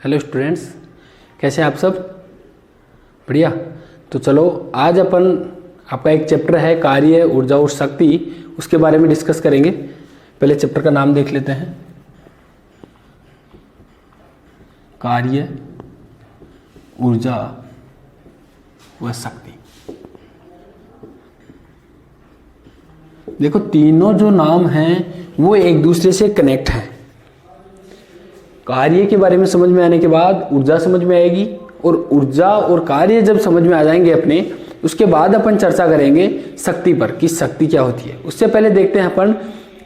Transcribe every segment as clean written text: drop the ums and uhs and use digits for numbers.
Hello students, कैसे हैं आप सब? बढ़िया। तो चलो आज अपन आपका एक चैप्टर है कार्य, ऊर्जा और शक्ति, उसके बारे में डिस्कस करेंगे। पहले चैप्टर का नाम देख लेते हैं, कार्य, ऊर्जा व शक्ति। देखो तीनों जो नाम हैं वो एक दूसरे से कनेक्ट हैं। कार्य के बारे में समझ में आने के बाद ऊर्जा समझ में आएगी, और ऊर्जा और कार्य जब समझ में आ जाएंगे अपने, उसके बाद अपन चर्चा करेंगे शक्ति पर कि शक्ति क्या होती है। उससे पहले देखते हैं अपन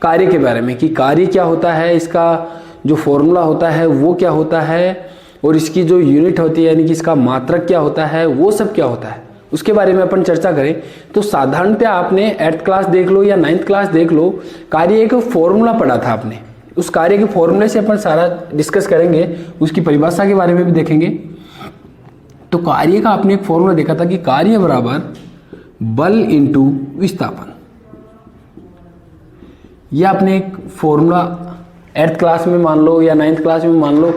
कार्य के बारे में कि कार्य क्या होता है, इसका जो फॉर्मूला होता है वो क्या होता है, और इसकी जो यूनिट होती है यानी कि इसका मात्रक क्या होता है, वो सब क्या होता है, उसके बारे में अपन चर्चा करें। तो साधारणतः आपने 8th क्लास देख लो या 9th क्लास देख लो, कार्य एक फॉर्मूला पढ़ा था आपने। उस कार्य के फॉर्मूले से अपन सारा डिस्कस करेंगे, उसकी परिभाषा के बारे में भी देखेंगे। तो कार्य का आपने एक फॉर्मूला देखा था कि कार्य बराबर बल इंटू विस्थापन। यह आपने एक फॉर्मूला 8th क्लास में मान लो या 9th क्लास में मान लो,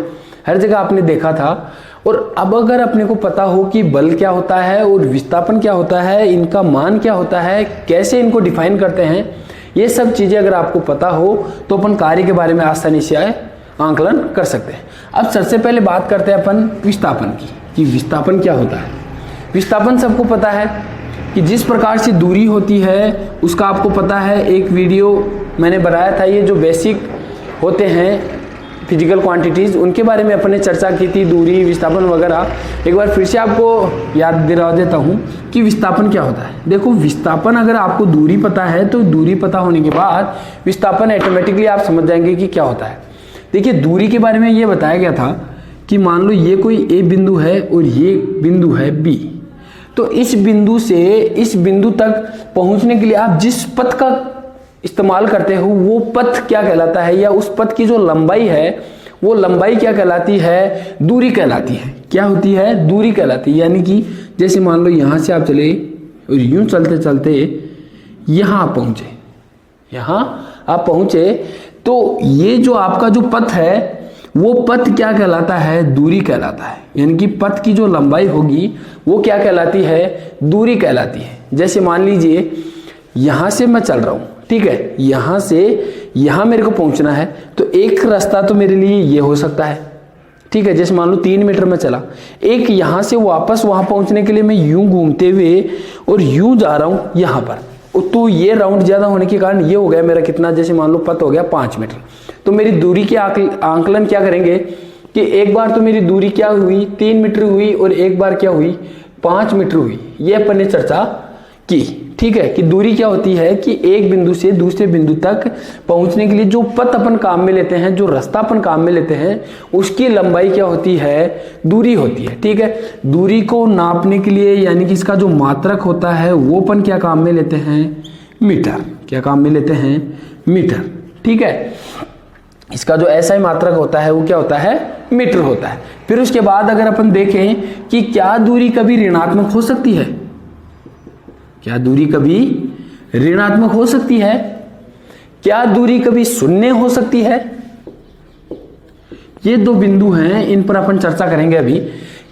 हर जगह आपने देखा था। और अब अगर अपने को पता हो कि बल क्या होता है और विस्थापन क्या होता है, इनका मान क्या होता है, कैसे इनको डिफाइन करते हैं, ये सब चीजें अगर आपको पता हो तो अपन कार्य के बारे में आसानी से आंकलन कर सकते हैं। अब सबसे पहले बात करते हैं अपन विस्थापन की कि विस्थापन क्या होता है। विस्थापन सबको पता है कि जिस प्रकार से दूरी होती है उसका आपको पता है। एक वीडियो मैंने बनाया था, ये जो बेसिक होते हैं फिजिकल क्वांटिटीज, उनके बारे में अपन ने चर्चा की थी, दूरी, विस्थापन वगैरह। एक बार फिर से आपको याद दिला देता हूँ कि विस्थापन क्या होता है। देखो विस्थापन, अगर आपको दूरी पता है तो दूरी पता होने के बाद विस्थापन ऑटोमेटिकली आप समझ जाएंगे कि क्या होता है। देखिए दूरी के बारे में ये बताया गया था कि मान लो ये कोई ए बिंदु है और ये बिंदु है बी, तो इस बिंदु से इस बिंदु तक पहुंचने के लिए आप जिस पथ का इस्तेमाल करते हो वो पथ क्या कहलाता है, या उस पथ की जो लंबाई है वो लंबाई क्या कहलाती है, दूरी कहलाती है। क्या होती है? दूरी कहलाती है। यानी कि जैसे मान लो यहां से आप चले और यूं चलते चलते यहां आप पहुंचे, यहां आप पहुंचे, तो ये जो आपका जो पथ है वो पथ क्या कहलाता है? दूरी कहलाता है। यानी कि पथ की जो लंबाई होगी वो क्या कहलाती है? दूरी कहलाती है। जैसे मान लीजिए यहां से मैं चल रहा हूं, ठीक है, यहां से यहां मेरे को पहुंचना है, तो एक रास्ता तो मेरे लिए ये हो सकता है, ठीक है। जैसे मान लो 3 मीटर में चला, एक यहां से वापस वहां पहुंचने के लिए मैं यूं घूमते हुए और यूं जा रहा हूं यहां पर, तो ये राउंड ज्यादा होने के कारण ये हो गया मेरा कितना, जैसे मान लो पथ हो गया 5 मीटर। तो मेरी दूरी के आंकलन क्या करेंगे कि एक बार तो मेरी दूरी क्या हुई, 3 मीटर हुई, और एक बार क्या हुई, 5 मीटर हुई। ये अपन ने चर्चा की, ठीक है, कि दूरी क्या होती है कि एक बिंदु से दूसरे बिंदु तक पहुंचने के लिए जो पथ अपन काम में लेते हैं, जो रास्ता अपन काम में लेते हैं, उसकी लंबाई क्या होती है? दूरी होती है, ठीक है। दूरी को नापने के लिए यानी कि इसका जो मात्रक होता है वो अपन क्या काम में लेते हैं? मीटर। क्या काम में लेते हैं? मीटर, ठीक है। इसका जो ऐसा ही मात्रक होता है वो क्या होता है? मीटर होता है। फिर उसके बाद अगर अपन देखें कि क्या दूरी कभी ऋणात्मक हो सकती है, क्या दूरी कभी ऋणात्मक हो सकती है, क्या दूरी कभी शून्य हो सकती है? ये दो बिंदु हैं, इन पर अपन चर्चा करेंगे अभी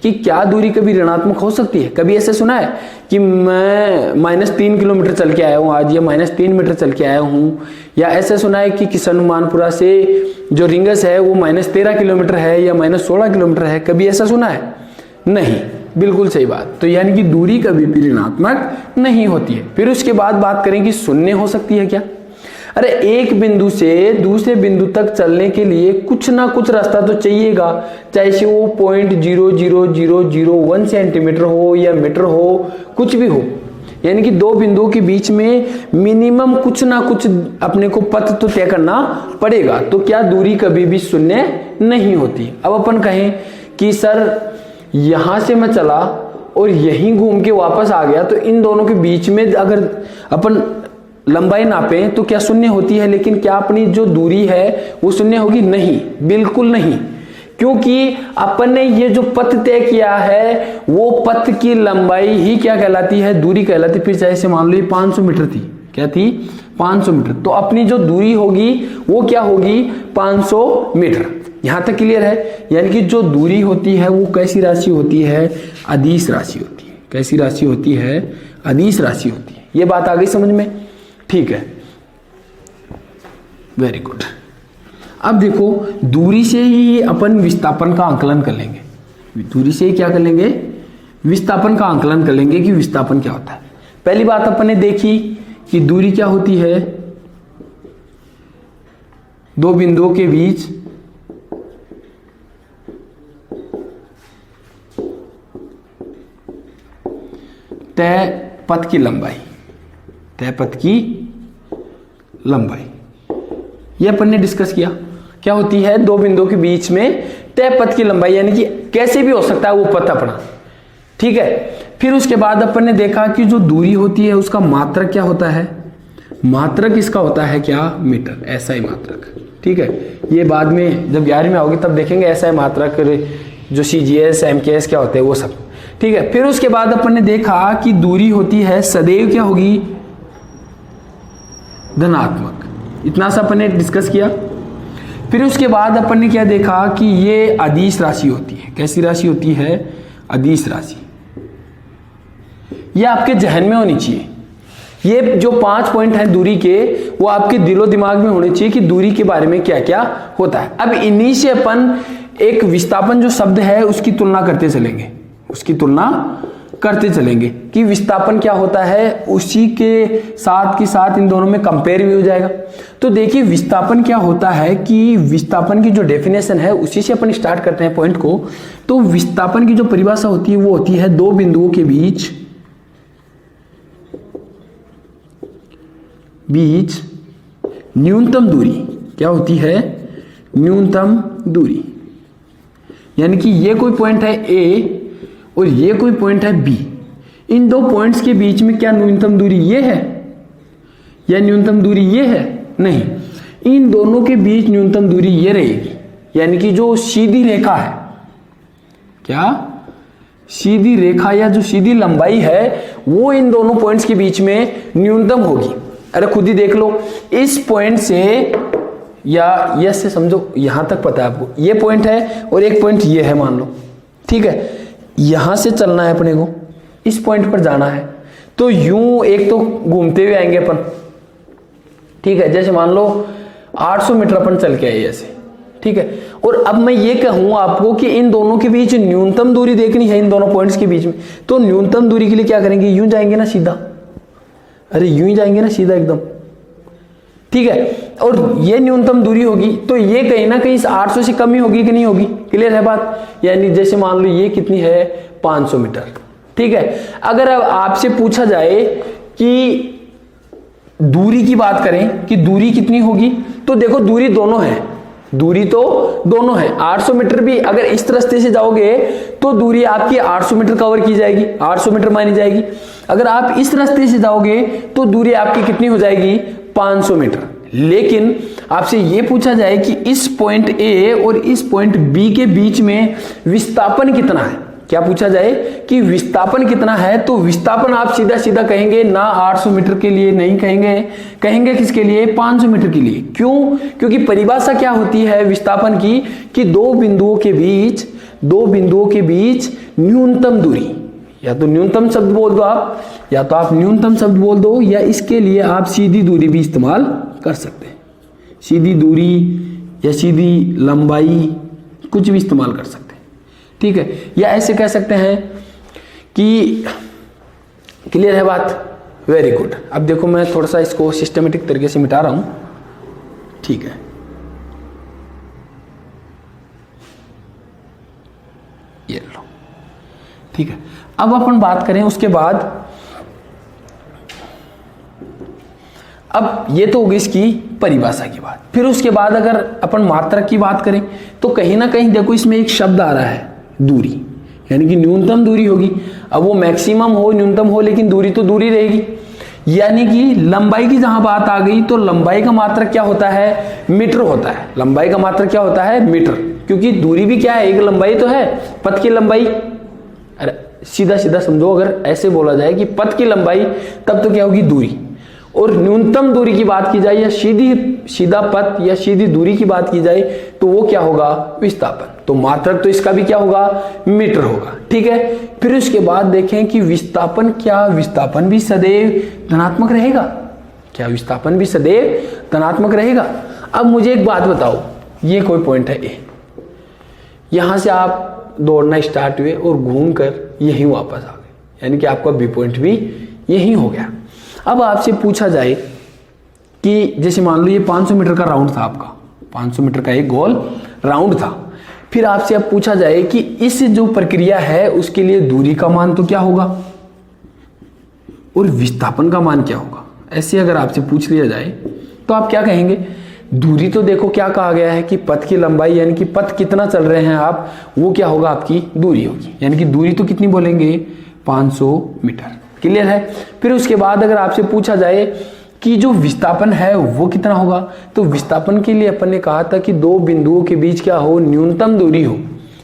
कि क्या दूरी कभी ऋणात्मक हो सकती है। कभी ऐसे सुना है कि मैं -3 किलोमीटर चल के आया हूं आज, या -3 मीटर चल के आया हूं, या ऐसे सुना है कि किशनमानपुरा से जो रिंगस है वो -13 किलोमीटर है या -16 किलोमीटर है। कभी ऐसा सुना है? नहीं, बिल्कुल सही बात। तो यानी कि दूरी कभी भी ऋणात्मक नहीं होती है। फिर उसके बाद बात करें कि शून्य हो सकती है क्या? अरे एक बिंदु से दूसरे बिंदु तक चलने के लिए कुछ ना कुछ रास्ता तो चाहिएगा, चाहे से वो 0.00001 सेंटीमीटर हो या मीटर हो, कुछ भी हो। यानी कि दो बिंदुओं के बीच में मिनिमम कुछ ना कुछ अपने को पथ तो तय करना पड़ेगा। तो क्या दूरी कभी भी शून्य नहीं होती। अब अपन कहें कि सर यहां से मैं चला और यहीं घूम के वापस आ गया, तो इन दोनों के बीच में अगर अपन लंबाई नापें तो क्या शून्य होती है? लेकिन क्या अपनी जो दूरी है वो शून्य होगी? नहीं, बिल्कुल नहीं, क्योंकि अपन ने ये जो पथ तय किया है वो पथ की लंबाई ही क्या कहलाती है? दूरी कहलाती है। फिर चाहे से मान लो ये 500 मीटर थी, क्या थी? 500 मीटर। तो अपनी जो दूरी होगी वो क्या होगी? 500 मीटर। यहां तक क्लियर है। यानी कि जो दूरी होती है वो कैसी राशि होती है, अदिश राशि होती है। कैसी राशि होती है, अदिश राशि होती है। ये बात आ गई समझ में, ठीक है, वेरी गुड। अब देखो दूरी से ही अपन विस्थापन का आंकलन कर लेंगे। दूरी से ही क्या कर लेंगे, विस्थापन का आंकलन कर लेंगे कि विस्थापन क्या होता है। पहली बात अपन ने देखी कि दूरी क्या होती है, दो बिंदुओं के बीच तय पथ की लंबाई, तय पथ की लंबाई, ये अपन ने डिस्कस किया। क्या होती है, दो बिंदुओं के बीच में तय पथ की लंबाई, यानी कि कैसे भी हो सकता है वो पथ अपना, ठीक है। फिर उसके बाद अपन ने देखा कि जो दूरी होती है उसका मात्रक क्या होता है, मात्रक इसका होता है क्या, मीटर, ऐसा ही मात्रक, ठीक है। ये बाद में जब 11वीं में आओगे तब देखेंगे ऐसा ही मात्रक, जो CGS MKS क्या होते हैं वो सब, ठीक है। फिर उसके बाद अपन ने देखा कि दूरी होती है सदैव क्या होगी, धनात्मक। इतना सा अपन ने डिस्कस किया। फिर उसके बाद अपन ने क्या देखा कि ये अदिश राशि होती है। कैसी राशि होती है, अदिश राशि। ये आपके जहन में होनी चाहिए। ये जो 5 पॉइंट हैं दूरी के, वो आपके दिलो दिमाग में होने चाहिए कि दूरी के बारे में क्या क्या होता है। अब इन्हीं से अपन एक विस्थापन जो शब्द है उसकी तुलना करते चलेंगे, उसकी तुलना करते चलेंगे कि विस्थापन क्या होता है, उसी के साथ इन दोनों में कंपेयर भी हो जाएगा। तो देखिए विस्थापन क्या होता है कि विस्थापन की जो डेफिनेशन है उसी से अपन स्टार्ट करते हैं पॉइंट को। तो विस्थापन की जो परिभाषा होती है वो होती है दो बिंदुओं के बीच न्यूनतम दूरी। क्या होती है, न्यूनतम दूरी। यानी कि ये कोई पॉइंट है ए और ये कोई पॉइंट है बी, इन दो पॉइंट्स के बीच में क्या न्यूनतम दूरी ये है या न्यूनतम दूरी ये है, नहीं, इन दोनों के बीच न्यूनतम दूरी ये रहेगी। यानी कि जो सीधी रेखा है, क्या सीधी रेखा या जो सीधी लंबाई है वो इन दोनों पॉइंट्स के बीच में न्यूनतम होगी। अरे खुद ही देख लो, इस पॉइंट से या ये से समझो, यहां तक पता है आपको, ये पॉइंट है और एक पॉइंट ये है मान लो, ठीक है। यहां से चलना है अपने को, इस पॉइंट पर जाना है, तो यूं एक तो घूमते हुए आएंगे अपन, ठीक है। जैसे मान लो 800 मीटर अपन चल के आए ऐसे, ठीक है। और अब मैं ये कहूं आपको कि इन दोनों के बीच न्यूनतम दूरी देखनी है, इन दोनों पॉइंट्स के बीच में, तो न्यूनतम दूरी के लिए क्या करेंगे, यूं जाएंगे ना सीधा, अरे यूं ही जाएंगे ना सीधा एकदम, ठीक है। और ये न्यूनतम दूरी होगी तो ये कहीं ना कहीं 800 से कम ही होगी कि नहीं होगी, क्लियर है बात। यानी जैसे मान लो ये कितनी है, 500 मीटर, ठीक है। अगर अब आपसे पूछा जाए कि दूरी की बात करें कि दूरी कितनी होगी, तो देखो दूरी दोनों है, दूरी तो दोनों है। 800 मीटर भी अगर इस रास्ते से जाओगे तो दूरी आपकी 800 मीटर कवर की जाएगी, 800 मीटर मानी जाएगी। अगर आप इस रास्ते से जाओगे तो दूरी आपकी कितनी हो जाएगी, 500 मीटर। लेकिन आपसे यह पूछा जाए कि इस पॉइंट ए और इस पॉइंट बी के बीच में विस्थापन कितना है, क्या पूछा जाए कि विस्थापन कितना है, तो विस्थापन आप सीधा सीधा कहेंगे ना 800 मीटर के लिए नहीं कहेंगे, कहेंगे किसके लिए, 500 मीटर के लिए। क्यों, क्योंकि परिभाषा क्या होती है विस्थापन की कि दो बिंदुओं के बीच न्यूनतम दूरी, या तो न्यूनतम शब्द बोल दो आप, या तो आप न्यूनतम शब्द बोल दो, या इसके लिए आप सीधी दूरी भी इस्तेमाल कर सकते हैं। सीधी दूरी या सीधी लंबाई कुछ भी इस्तेमाल कर सकते हैं, ठीक है। या ऐसे कह सकते हैं कि, क्लियर है बात, वेरी गुड। अब देखो मैं थोड़ा सा इसको सिस्टमेटिक तरीके से मिटा रहा हूं, ठीक है। ये लो, ठीक है। अब अपन बात करें उसके बाद, अब ये तो होगी इसकी परिभाषा की बात। फिर उसके बाद अगर अपन मात्रक की बात करें तो कहीं ना कहीं देखो इसमें एक शब्द आ रहा है दूरी, यानी कि न्यूनतम दूरी होगी। अब वो मैक्सिमम हो न्यूनतम हो, लेकिन दूरी तो दूरी रहेगी। यानी कि लंबाई की जहां बात आ गई तो लंबाई का मात्रक क्या होता है, मीटर होता है। लंबाई का मात्रक क्या होता है, मीटर, क्योंकि दूरी भी क्या है, एक लंबाई तो है, पथ की लंबाई। अरे सीधा सीधा समझो, अगर ऐसे बोला जाए कि पथ की लंबाई, तब तो क्या होगी दूरी, और न्यूनतम दूरी की बात की जाए या सीधा पथ या सीधी दूरी की बात की जाए तो वो क्या होगा, विस्थापन। तो मात्रक तो इसका भी क्या होगा, मीटर होगा। ठीक है, फिर उसके बाद देखें कि विस्थापन, क्या विस्थापन भी सदैव धनात्मक रहेगा? क्या विस्थापन भी सदैव धनात्मक रहेगा? अब मुझे एक बात बताओ, ये कोई पॉइंट है ए, यहां से आप दौड़ना स्टार्ट हुए और घूमकर यहीं वापस आ गए, यानी कि आपका बी पॉइंट भी यहीं हो गया। अब आपसे पूछा जाए कि जैसे मान लो ये 500 मीटर का राउंड था आपका, 500 मीटर का एक गोल राउंड था, फिर आपसे अब पूछा जाए कि इस जो प्रक्रिया है उसके लिए दूरी का मान तो क्या होगा और विस्थापन का मान क्या होगा। ऐसे अगर आपसे पूछ लिया जाए तो आप क्या कहेंगे? दूरी तो देखो क्या कहा गया है कि पथ की लंबाई, यानी कि पथ कितना चल रहे हैं आप, वो क्या होगा, आपकी दूरी होगी। यानी कि दूरी तो कितनी बोलेंगे, 500 मीटर। क्लियर है? फिर उसके बाद अगर आपसे पूछा जाए कि जो विस्थापन है वो कितना होगा, तो विस्थापन के लिए अपन ने कहा था कि दो बिंदुओं के बीच क्या हो, न्यूनतम दूरी हो।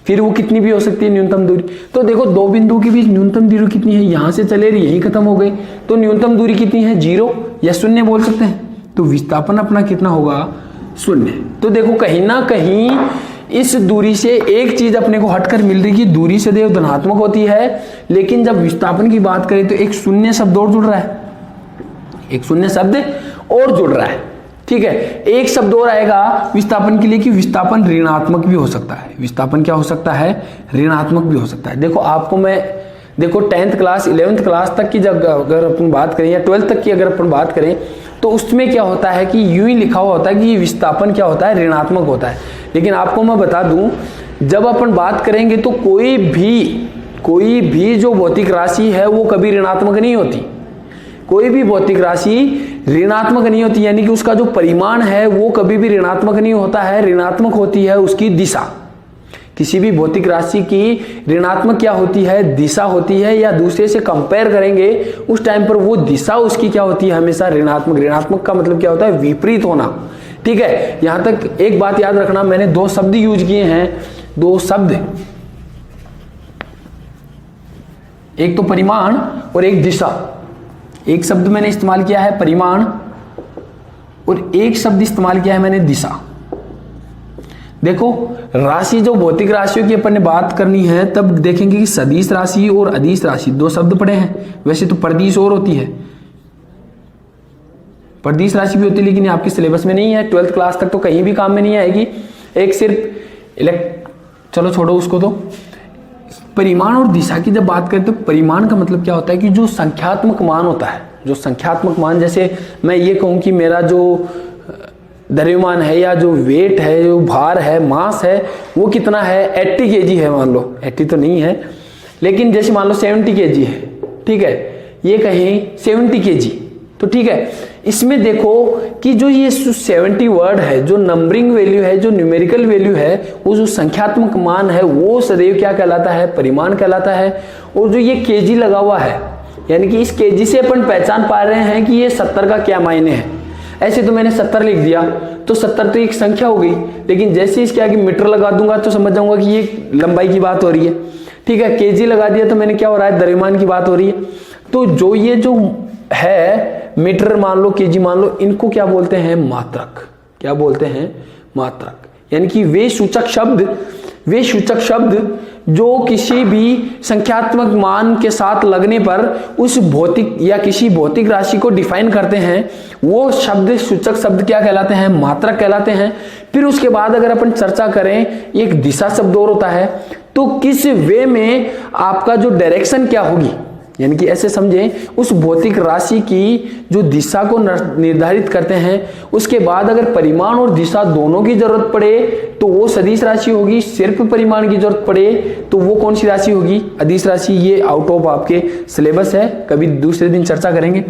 फिर वो कितनी भी हो सकती है न्यूनतम दूरी। तो देखो दो बिंदुओं के बीच न्यूनतम दूरी कितनी है, यहां से चले रही यही खत्म हो गई, तो न्यूनतम दूरी कितनी है, 0 या 0 बोल सकते हैं। तो विस्थापन अपना कितना होगा, 0। तो देखो कहीं ना कहीं इस दूरी से एक चीज अपने को हटकर मिल रही है कि दूरी सदैव धनात्मक होती है, लेकिन जब विस्थापन की बात करें तो एक 0 शब्द और जुड़ रहा है, एक 0 शब्द और जुड़ रहा है। ठीक है, एक शब्द और आएगा विस्थापन के लिए कि विस्थापन ऋणात्मक भी हो सकता है। विस्थापन क्या हो सकता है, ऋणात्मक भी हो सकता है। देखो आपको मैं, देखो 10th क्लास 11th क्लास तक की जब अगर अपन बात करें या 12th तक की अगर अपन बात करें तो उसमें क्या होता है कि यूं ही लिखा हुआ होता है कि विस्थापन क्या होता है, ऋणात्मक होता है। लेकिन आपको मैं बता दूं, जब अपन बात करेंगे तो कोई भी जो भौतिक राशि है वो कभी ऋणात्मक नहीं होती। कोई भी भौतिक राशि ऋणात्मक नहीं होती, यानी कि उसका जो परिमाण है वो कभी भी ऋणात्मक नहीं होता है, ऋणात्मक होती है उसकी दिशा। किसी भी भौतिक राशि की ऋणात्मक क्या होती है, दिशा होती है, या दूसरे से कंपेयर करेंगे उस टाइम पर वो दिशा उसकी क्या होती है, हमेशा ऋणात्मक। ऋणात्मक का मतलब क्या होता है, विपरीत होना। ठीक है, यहां तक एक बात याद रखना, मैंने 2 शब्द यूज किए हैं, 2 शब्द, एक तो परिमाण और एक दिशा। एक शब्द मैंने इस्तेमाल किया है परिमाण और एक शब्द इस्तेमाल किया है मैंने दिशा। देखो राशि, जो भौतिक राशियों की अपन ने बात करनी है तब देखेंगे कि सदिश राशि और अदिश राशि 2 शब्द पड़े हैं। वैसे तो परदिश और होती है, परदिश राशि भी होती है, लेकिन ये आपके सिलेबस में नहीं है, 12th क्लास तक तो कहीं भी काम में नहीं आएगी। एक सिर्फ चलो छोड़ो उसको। तो परिमाण और दिशा की जब बात करें तो परिमाण का मतलब क्या होता है कि जो संख्यात्मक मान होता है, जो संख्यात्मक मान, जैसे मैं ये कहूं कि मेरा जो द्रव्यमान है या जो वेट है, जो भार है, मास है, वो कितना है, 80 kg है। मान लो 80 तो नहीं है, लेकिन जैसे मान लो 70 kg है। ठीक है, ये कहें 70 kg, तो ठीक है, इसमें देखो कि जो ये 70 वर्ड है, जो नंबरिंग वैल्यू है, जो न्यूमेरिकल वैल्यू है, वो जो संख्यात्मक मान है वो सदैव क्या कहलाता है, परिमाण कहलाता है। और जो ये केजी लगा हुआ है, यानी कि इस केजी से अपन पहचान पा रहे हैं कि ये 70 का क्या मायने है। ऐसे तो मैंने 70 लिख दिया तो 70 तो एक संख्या हो गई, लेकिन जैसे इसके आगे मीटर लगा दूंगा तो समझ जाऊंगा कि ये लंबाई की बात हो रही है। ठीक है, केजी लगा दिया तो मैंने क्या हो रहा है, द्रव्यमान की बात हो रही है। तो जो ये जो है मीटर मान लो, केजी मान लो, इनको क्या बोलते हैं, मात्रक। क्या बोलते हैं, मात्रक। यानी कि वे सूचक शब्द जो किसी भी संख्यात्मक मान के साथ लगने पर उस भौतिक या किसी भौतिक राशि को डिफाइन करते हैं, वो शब्द, सूचक शब्द क्या कहलाते हैं, मात्रक कहलाते हैं। फिर उसके बाद अगर अपन चर्चा करें, एक दिशा शब्द और होता है, तो किस वे में आपका जो डायरेक्शन क्या होगी, यानी कि ऐसे समझें उस भौतिक राशि की जो दिशा को निर्धारित करते हैं। उसके बाद अगर परिमाण और दिशा दोनों की जरूरत पड़े तो वो सदिश राशि होगी, सिर्फ परिमाण की जरूरत पड़े तो वो कौन सी राशि होगी, अदिश राशि। ये आउट ऑफ आपके सिलेबस है, कभी दूसरे दिन चर्चा करेंगे।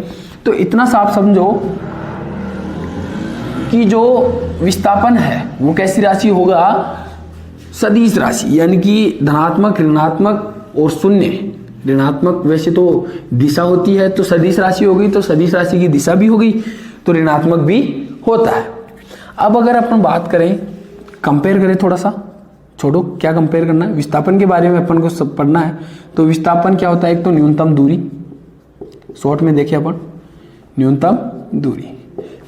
तो इतना साफ समझो कि जो विस्थापन है वो कैसी राशि होगा, सदिश राशि, यानी कि धनात्मक, ऋणात्मक और शून्य। ऋणात्मक वैसे तो दिशा होती है तो सदिश राशि होगी, तो सदिश राशि की दिशा भी होगी तो ऋणात्मक भी होता है। अब अगर अपन बात करें, कंपेयर करें थोड़ा सा, छोड़ो क्या कंपेयर करना है, विस्थापन के बारे में अपन को सब पढ़ना है। तो विस्थापन क्या होता है, एक तो न्यूनतम दूरी, शॉर्ट में देखें अपन, न्यूनतम दूरी,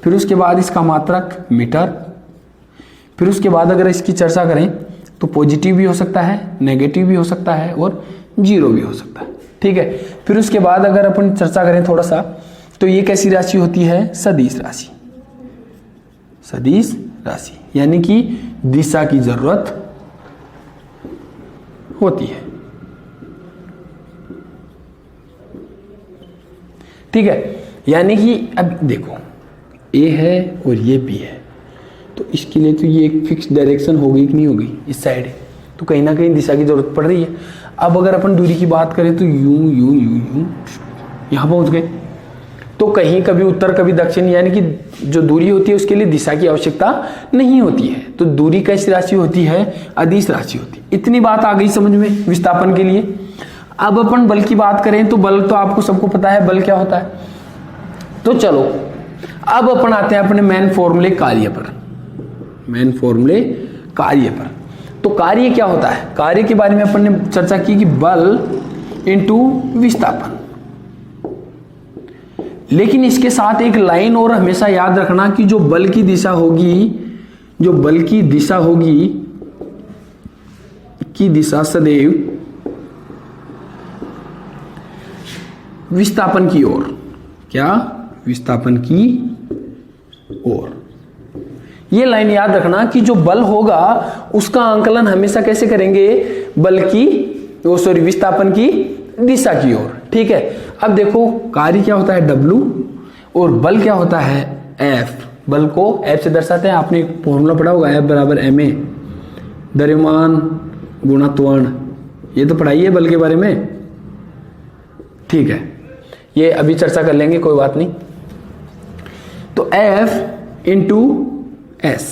फिर उसके बाद इसका मात्रक मीटर, फिर उसके बाद अगर इसकी चर्चा करें तो पॉजिटिव भी हो सकता है, नेगेटिव भी हो सकता है और जीरो भी हो सकता है। ठीक है, फिर उसके बाद अगर अपन चर्चा करें थोड़ा सा तो ये कैसी राशि होती है? सदिश राशि। सदिश राशि यानी कि दिशा की जरूरत होती है। ठीक है, यानी कि अब देखो ए है और ये बी है, तो इसके लिए तो ये एक फिक्स डायरेक्शन हो गई कि नहीं हो गई, इस साइड है, तो कहीं ना कहीं दिशा की जरूरत पड़ रही है। अब अगर अपन दूरी की बात करें तो यूं यूं यूं यूं यहां पहुंच गए, तो कहीं कभी उत्तर कभी दक्षिण, यानी कि जो दूरी होती है उसके लिए दिशा की आवश्यकता नहीं होती है। तो दूरी कैसी राशि होती है? अदिश राशि होती है। इतनी बात आ गई समझ में विस्थापन के लिए। अब अपन बल की बात करें तो बल तो आपको सबको पता है बल क्या होता है। तो चलो अब अपन आते हैं अपने मेन फॉर्मूले कार्य पर। मेन फॉर्मूले कार्य पर, तो कार्य क्या होता है? कार्य के बारे में अपन ने चर्चा की कि बल इंटू विस्थापन, लेकिन इसके साथ एक लाइन और हमेशा याद रखना कि जो बल की दिशा होगी, जो बल की दिशा होगी की दिशा सदैव विस्थापन की ओर, क्या? विस्थापन की ओर। ये लाइन याद रखना कि जो बल होगा उसका आंकलन हमेशा कैसे करेंगे? बल की विस्थापन की दिशा की ओर। ठीक है, अब देखो कार्य क्या होता है? W और बल क्या होता है? F। बल को F से दर्शाते हैं, आपने एक फॉर्मूला पढ़ा होगा F बराबर ma, द्रव्यमान गुणा त्वरण, ये तो पढ़ाई है बल के बारे में। ठीक है, ये अभी चर्चा कर लेंगे, कोई बात नहीं। तो F इंटू S,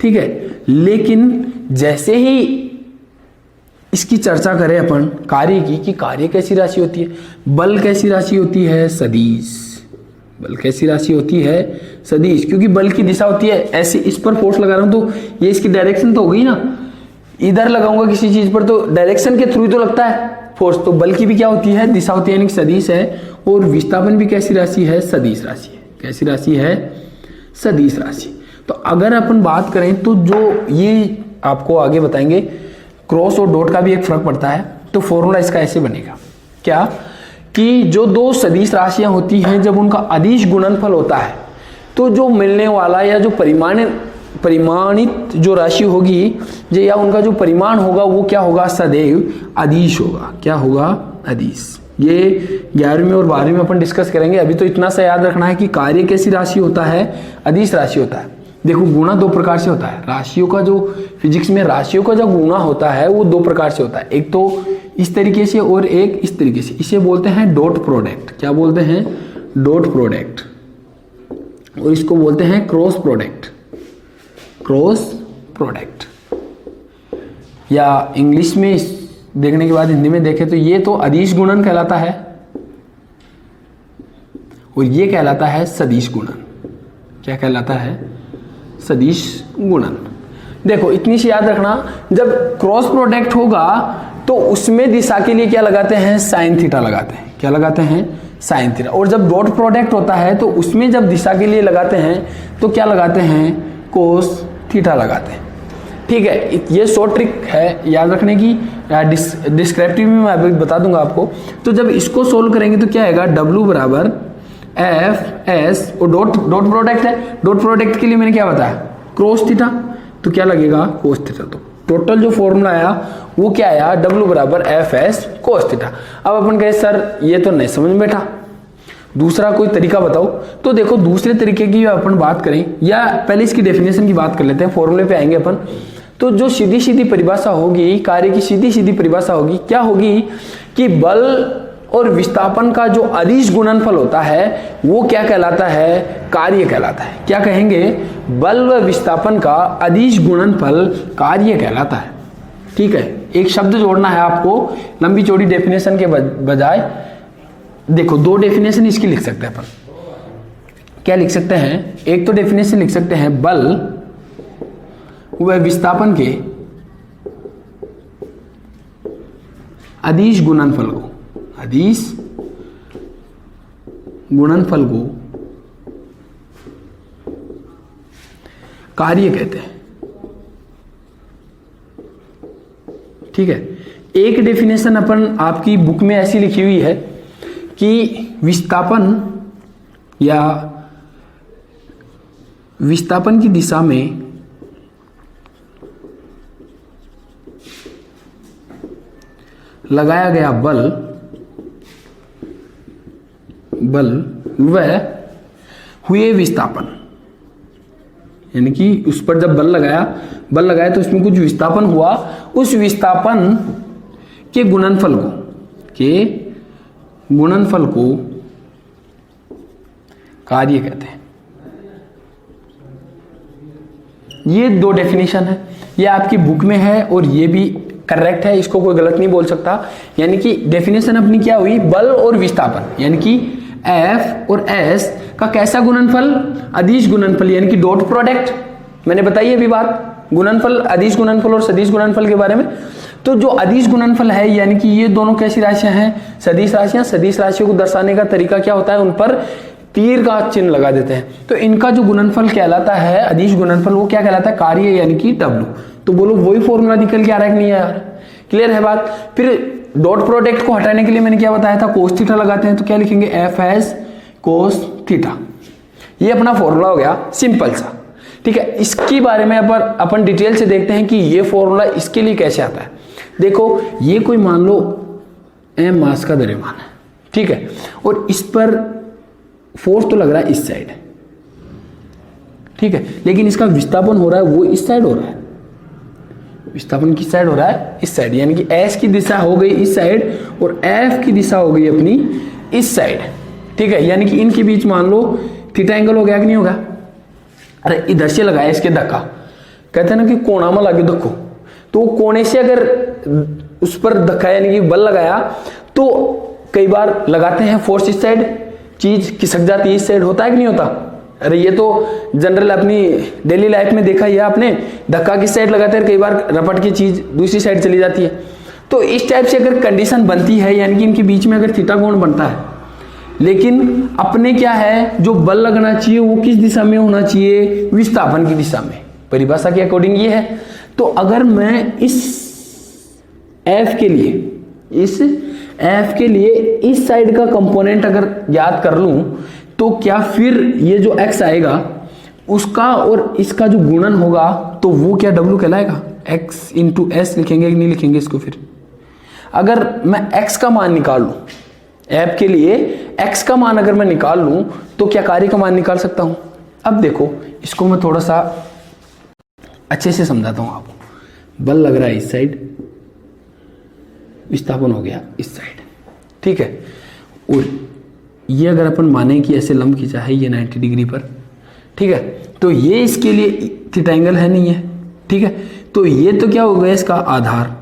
ठीक है, लेकिन जैसे ही इसकी चर्चा करें अपन कार्य की कि कार्य कैसी राशि होती है, बल कैसी राशि होती है? सदिश। बल कैसी राशि होती है? सदिश, क्योंकि बल की दिशा होती है ऐसे, इस पर फोर्स लगा रहा हूं तो ये इसकी डायरेक्शन तो हो गई ना, इधर लगाऊंगा किसी चीज पर तो डायरेक्शन के थ्रू तो लगता है फोर्स, तो बल की भी क्या होती है? दिशा होती है, यानी सदिश है। और विस्थापन भी कैसी राशि है? सदिश राशि है। कैसी राशि है? सदिश राशि। तो अगर अपन बात करें तो जो ये आपको आगे बताएंगे क्रॉस और डॉट का भी एक फर्क पड़ता है, तो फॉर्मूला इसका ऐसे बनेगा, क्या कि जो दो सदिश राशियां होती हैं जब उनका अदिश गुणनफल होता है तो जो मिलने वाला या जो परिमाणित जो राशि होगी या उनका जो परिमाण होगा वो क्या होगा? सदैव अदिश होगा। क्या होगा? अदिश। ये 11वीं और 12वीं में अपन डिस्कस करेंगे, अभी तो इतना सा याद रखना है कि कार्य कैसी राशि होता है? अदिश राशि होता है। देखो गुणा दो प्रकार से होता है, राशियों का जो फिजिक्स में राशियों का जो गुणा होता है वो दो प्रकार से होता है, एक तो इस तरीके से और एक इस तरीके से। इसे बोलते हैं डॉट प्रोडक्ट। क्या बोलते हैं? Dot product. और इसको बोलते हैं क्रॉस प्रोडक्ट। क्रॉस प्रोडक्ट, या इंग्लिश में देखने के बाद हिंदी में देखें तो ये तो अदिश गुणन कहलाता है और ये कहलाता है सदिश गुणन। क्या कहलाता है? सदिश गुणन। देखो इतनी सी याद रखना, जब क्रॉस प्रोडक्ट होगा तो उसमें दिशा के लिए क्या लगाते हैं? साइन थीटा लगाते हैं। क्या लगाते हैं? Sine theta. और जब डॉट प्रोडक्ट होता है तो उसमें जब दिशा के लिए लगाते हैं तो क्या लगाते हैं? कोस थीटा लगाते हैं। ठीक है, ये शॉर्ट ट्रिक है याद रखने की, डिस्क्रिप्टिव में मैं अभी बता दूंगा आपको। तो जब इसको सोल्व करेंगे तो क्या आएगा? W बराबर एफ एस, और डॉट प्रोडक्ट है, डॉट प्रोडक्ट के लिए मैंने क्या बताया? क्रॉस थीटा, तो क्या लगेगा? Cos theta. तो टोटल जो फॉर्मूला आया वो क्या आया? W बराबर एफ एस कोस थीटा। अब अपन कहे सर ये तो नहीं समझ में बैठा, दूसरा कोई तरीका बताओ। तो देखो दूसरे तरीके की अपन बात करें, या पहले इसकी डेफिनेशन की बात कर लेते हैं, फॉर्मूले पे आएंगे अपन। तो जो सीधी सीधी परिभाषा होगी, कार्य की सीधी सीधी परिभाषा होगी, क्या होगी कि बल और विस्थापन का जो अदिश गुणनफल होता है वो क्या कहलाता है? कार्य कहलाता है। क्या कहेंगे? बल व विस्थापन का अदिश गुणनफल कार्य कहलाता है। ठीक है, एक शब्द जोड़ना है आपको लंबी चौड़ी डेफिनेशन के बजाय। देखो दो डेफिनेशन इसकी लिख सकते हैं अपन। क्या लिख सकते हैं? एक तो डेफिनेशन लिख सकते हैं बल व विस्थापन के अदिश गुणनफल को, अदिश गुणनफल को कार्य कहते हैं। ठीक है, एक डेफिनेशन अपन आपकी बुक में ऐसी लिखी हुई है कि विस्थापन या विस्थापन की दिशा में लगाया गया बल वह हुए विस्थापन, यानी कि उस पर जब बल लगाया तो उसमें कुछ विस्थापन हुआ, उस विस्थापन के गुणनफल को कार्य कहते हैं। ये दो डेफिनेशन है, ये आपकी बुक में है और ये भी करेक्ट है, इसको कोई गलत नहीं बोल सकता। यानी कि डेफिनेशन अपनी क्या हुई, बल और विस्थापन, यानी कि F और S का कैसा गुणनफल, अदिश गुणनफल, यानी कि डॉट प्रोडक्ट। मैंने बताई अभी बात गुणनफल, अदिश गुणनफल और सदिश गुणनफल के बारे में। तो जो अदिश गुणनफल है, यानी कि ये दोनों कैसी राशियां हैं, सदिश राशियां। सदिश राशियों को दर्शाने का तरीका क्या होता है, उन पर तीर का चिन्ह लगा देते हैं। तो इनका जो गुणनफल कहलाता है, अदिश गुणनफल, वो क्या कहलाता है, कार्य, यानी कि W। तो बोलो वही फॉर्मूला निकल के आ रहा है कि नहीं यार, क्लियर है बात। फिर डॉट प्रोडक्ट को हटाने के लिए मैंने क्या बताया था, कोस थीटा लगाते हैं, तो क्या लिखेंगे, F कोस थीटा। ये अपना फॉर्मूला हो गया सिंपल सा। ठीक है, इसके बारे में अपन डिटेल से देखते हैं कि ये फॉर्मूला इसके लिए कैसे आता है। देखो, ये कोई मान लो m मास का द्रव्यमान है, ठीक है, और इस पर फोर्स तो लग रहा है इस साइड, ठीक है, लेकिन इसका विस्थापन हो रहा है वो इस साइड हो रहा है। विस्थापन किस साइड हो रहा है, इस साइड, यानी कि S की दिशा हो गई इस साइड और F की दिशा हो गई अपनी इस साइड। ठीक है, यानी कि इनके बीच मान लो थीटा एंगल हो गया कि नहीं होगा। अरे इधर से लगाया इसके धक्का, कहते हैं ना कि कोणा में लगे धक्को, तो कोने से अगर उस पर धक्का यानी कि बल लगाया तो कई बार लगाते हैं फोर्स इस साइड, चीज खिसक जाती है इस साइड, होता है कि नहीं होता। अरे ये तो जनरल अपनी डेली लाइफ में देखा ही है आपने, धक्का किस साइड लगाते हैं, कई बार रपट की चीज दूसरी साइड चली जाती है। तो इस टाइप से अगर कंडीशन बनती है, यानी कि इनके बीच में अगर थीटा कोण बनता है, लेकिन अपने क्या है, जो बल लगना चाहिए वो किस दिशा में होना चाहिए, विस्थापन की दिशा में, परिभाषा के अकॉर्डिंग ये है। तो अगर मैं इस F के लिए इस साइड का कंपोनेंट अगर याद कर लूं, तो क्या फिर ये जो x आएगा उसका और इसका जो गुणन होगा तो वो क्या W कहलाएगा, x इंटू एस लिखेंगे कि नहीं लिखेंगे इसको। फिर अगर मैं x का मान निकाल लूं, F के लिए x का मान अगर मैं निकाल लूं तो क्या कार्य का मान निकाल सकता हूं। अब देखो, इसको मैं थोड़ा सा अच्छे से समझाता हूं आपको। बल लग रहा है इस साइड, विस्थापन हो गया इस साइड, ठीक है, और ये अगर अपन माने कि ऐसे लंब खींचा है ये 90 डिग्री पर, ठीक है, तो ये इसके लिए थीटा एंगल है नहीं है, ठीक है, तो ये तो क्या हो गया, इसका आधार,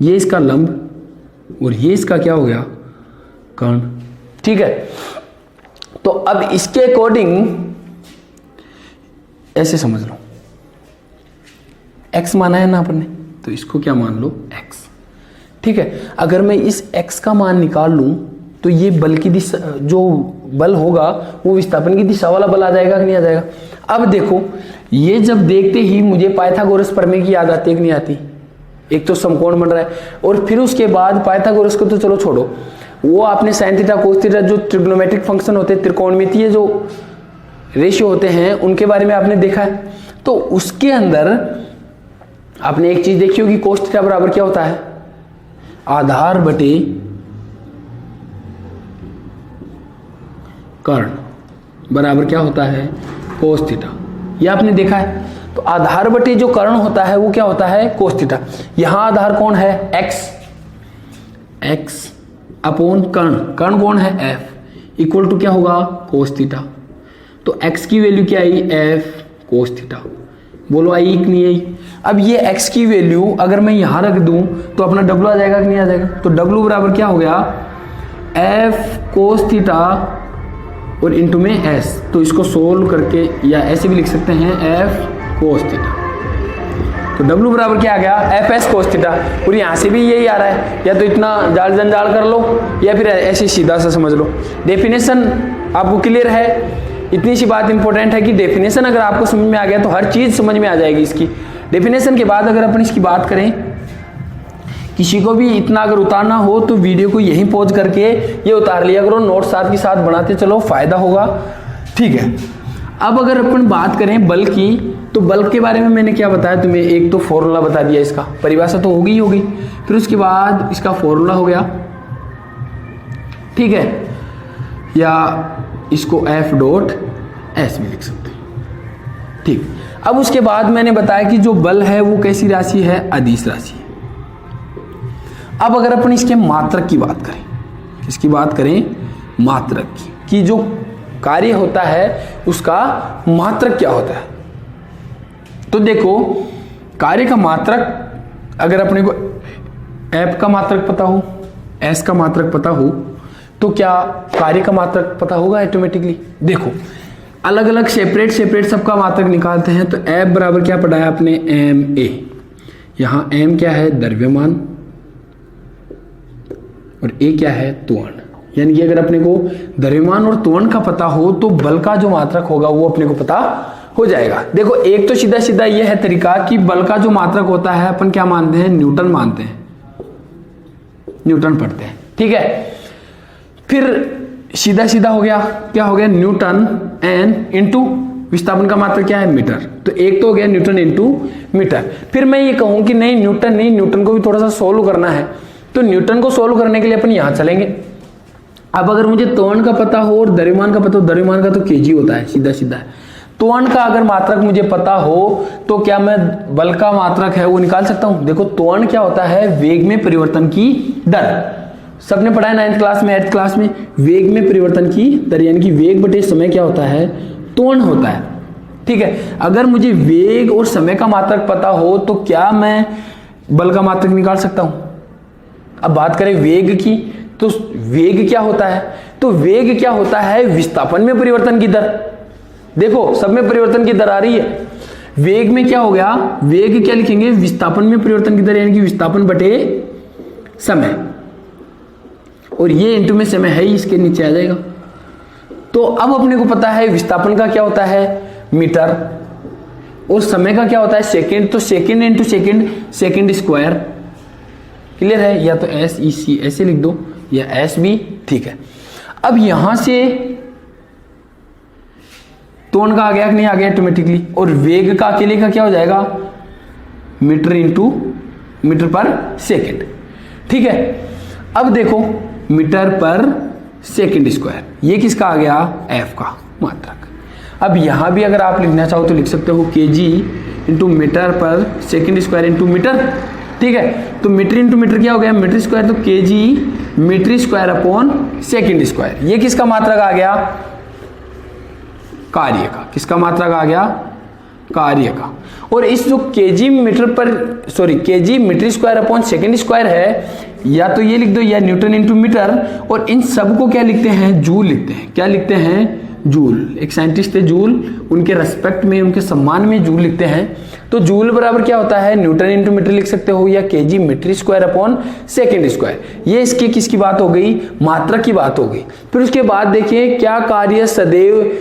ये इसका लंब और ये इसका क्या हो गया, कर्ण, ठीक है। तो अब इसके अकॉर्डिंग ऐसे समझ लो, x माना है ना अपन ने, तो इसको क्या मान लो x, ठीक है। अगर मैं इस x का मान निकाल लूं तो ये बल की दिशा, जो बल होगा वो विस्थापन की दिशा वाला बल आ जाएगा कि नहीं आ जाएगा। अब देखो, ये जब देखते ही मुझे पाइथागोरस प्रमेय की याद आती है कि नहीं आती। एक तो समकोण बन रहा है और फिर उसके बाद पाइथागोरस को तो चलो छोड़ो, वो आपने साइन थीटा कोस थीटा जो ट्रिग्नोमेट्रिक फंक्शन होते हैं, त्रिकोणमितीय जो रेशियो होते हैं, उनके बारे में आपने देखा है। तो उसके अंदर आपने एक चीज देखी होगी, कोस थीटा बराबर क्या होता है, आधार बटे कर्ण बराबर क्या होता है, कोस थीटा। ये आपने देखा है। तो आधार बटे जो कर्ण होता है वो क्या होता है, कोस थीटा। यहां आधार कौन है, x अपॉन कर्ण कौन है, f इक्वल टू क्या होगा, कोस थीटा। तो x की वैल्यू क्या आई, f कोस थीटा। बोलो आई कि नहीं आई। अब ये x की वैल्यू अगर मैं यहां रख दूं तो अपना w आ जाएगा कि नहीं आ जाएगा। तो w बराबर क्या हो गया, f कोस थीटा और इंटू में s। तो इसको सोल्व करके या ऐसे भी लिख सकते हैं f कोस थीटा। तो w बराबर क्या आ गया, एफ एस कोस थीटा। और यहाँ से भी यही आ रहा है, या तो इतना जाल जंजाल कर लो या फिर ऐसे सीधा सा समझ लो। डेफिनेशन आपको क्लियर है इतनी सी बात इंपॉर्टेंट है कि डेफिनेशन अगर आपको समझ में आ गया तो हर चीज समझ में आ जाएगी इसकी। डेफिनेशन के बाद अगर अपन इसकी बात करें, किसी को भी इतना अगर उतारना हो तो वीडियो को यहीं पॉज करके ये उतार लिया करो, नोट साथ के साथ बनाते चलो, फायदा होगा। ठीक है, अब अगर अपन बात करें बल की, तो बल के बारे में मैंने क्या बताया तुम्हें, एक तो फॉर्मूला बता दिया, इसका परिभाषा तो होगी ही होगी, फिर उसके बाद इसका फॉर्मूला हो गया। ठीक है, या इसको F डॉट एस भी लिख सकते हैं। ठीक, अब उसके बाद मैंने बताया कि जो बल है वो कैसी राशि है, अदिश राशि है। अब अगर अपन इसके मात्रक की बात करें, किसकी बात करें, मात्रक की, कि जो कार्य होता है उसका मात्रक क्या होता है। तो देखो, कार्य का मात्रक अगर अपने को F का मात्रक पता हो, S का मात्रक पता हो, तो क्या कार्य का मात्रक पता होगा ऑटोमेटिकली। देखो, अलग अलग सेपरेट सबका मात्रक निकालते हैं। तो F बराबर क्या पढ़ा है आपने, ma। यहां m क्या है, द्रव्यमान, और a क्या है, त्वरण। यानी कि अगर अपने को द्रव्यमान और त्वरण का पता हो तो बल का जो मात्रक होगा वो अपने को पता हो जाएगा। देखो, एक तो सीधा सीधा ये है तरीका कि बल का जो मात्रक होता है अपन क्या मानते हैं, न्यूटन मानते हैं, न्यूटन पढ़ते हैं। ठीक है, फिर सीधा सीधा हो गया, क्या हो गया, न्यूटन एन इंटू विस्थापन का मात्रक क्या है, मीटर। तो एक तो हो गया न्यूटन इंटू मीटर। फिर मैं ये कहूं कि नहीं न्यूटन नहीं, न्यूटन को भी थोड़ा सा सोल्व करना है, तो न्यूटन को सोल्व करने के लिए अपन यहां चलेंगे। अब अगर मुझे त्वरण का पता हो और द्रव्यमान का पता हो, द्रव्यमान का तो केजी होता है, सीधा सीधा है। त्वरण का अगर मात्रक मुझे पता हो तो क्या मैं बल का मात्रक है वो निकाल सकता हूं। देखो, त्वरण क्या होता है, वेग में परिवर्तन की दर। सबने पढ़ा है 9th क्लास में, 8th क्लास में, वेग में परिवर्तन की दर, यानी कि वेग बटे समय क्या होता है, त्वरण होता है। ठीक है, अगर मुझे वेग और समय का मात्रक पता हो तो क्या मैं बल का मात्रक निकाल सकता हूं। अब बात करें वेग की, तो वेग क्या होता है, तो वेग क्या होता है, विस्थापन में परिवर्तन की दर। देखो, सब में परिवर्तन की दर आ रही है। वेग में क्या हो गया, वेग क्या लिखेंगे, विस्थापन में परिवर्तन की दर, यानी कि विस्थापन बटे समय, और ये इंटू में समय है ही, इसके नीचे आ जाएगा। तो अब अपने को पता है विस्थापन का क्या होता है, मीटर, और समय का क्या होता है, सेकंड। तो second into second, second square. Clear है, या तो SEC ऐसे लिख दो, या S भी ठीक है। अब यहां से त्वरण का आ गया कि नहीं आ गया ऑटोमेटिकली, और वेग का अकेले का क्या हो जाएगा, metre into metre per second. ठीक है, अब देखो मीटर पर सेकंड स्क्वायर, ये किसका आ गया, F का मात्रक। अब यहां भी अगर आप लिखना चाहो तो लिख सकते हो kg into metre per second square into metre. ठीक है, तो मीटर इंटू मीटर क्या हो गया, मीटर स्क्वायर, तो kg metre square upon second square. ये किसका मात्रक आ गया, कार्य का। किसका मात्रक आ गया, कार्य का। और इस जो kg metre square upon second square है, या तो ये लिख दो, या न्यूटन इंटू मीटर, और इन सब को क्या लिखते हैं, जूल लिखते हैं। क्या लिखते हैं, जूल। एक साइंटिस्ट थे जूल, उनके रेस्पेक्ट में, उनके सम्मान में जूल लिखते हैं। तो जूल बराबर क्या होता है, न्यूटन इंटू मीटर लिख सकते हो, या kg metre square upon second square. ये इसकी किसकी बात हो गई, मात्रक की बात हो गई। फिर उसके बाद देखिए, क्या कार्य सदैव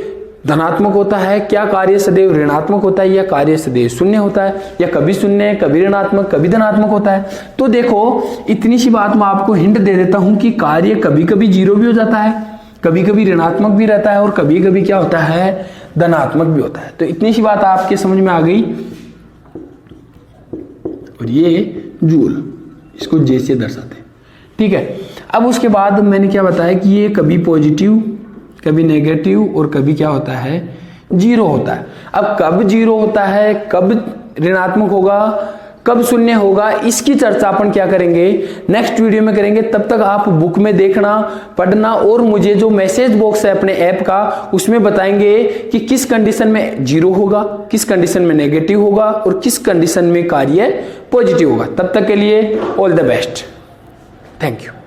धनात्मक होता है, क्या कार्य सदैव ऋणात्मक होता है, या कार्य सदैव शून्य होता है, या कभी शून्य, कभी ऋणात्मक, कभी धनात्मक होता है। तो देखो, इतनी सी बात मैं आपको हिंट दे देता हूं कि कार्य कभी कभी जीरो भी हो जाता है, कभी कभी ऋणात्मक भी रहता है, और कभी कभी क्या होता है, धनात्मक भी होता है। तो इतनी सी बात आपके समझ में आ गई। और ये जूल, इसको जे से दर्शाते हैं। ठीक है, अब उसके बाद मैंने क्या बताया कि ये कभी पॉजिटिव, कभी नेगेटिव, और कभी क्या होता है, जीरो होता है। अब कब जीरो होता है, कब ऋणात्मक होगा, कब शून्य होगा, इसकी चर्चा अपन क्या करेंगे, नेक्स्ट वीडियो में करेंगे। तब तक आप बुक में देखना, पढ़ना, और मुझे जो मैसेज बॉक्स है अपने ऐप का, उसमें बताएंगे कि किस कंडीशन में जीरो होगा, किस कंडीशन में नेगेटिव होगा, और किस कंडीशन में कार्य पॉजिटिव होगा। तब तक के लिए all the best, thank you.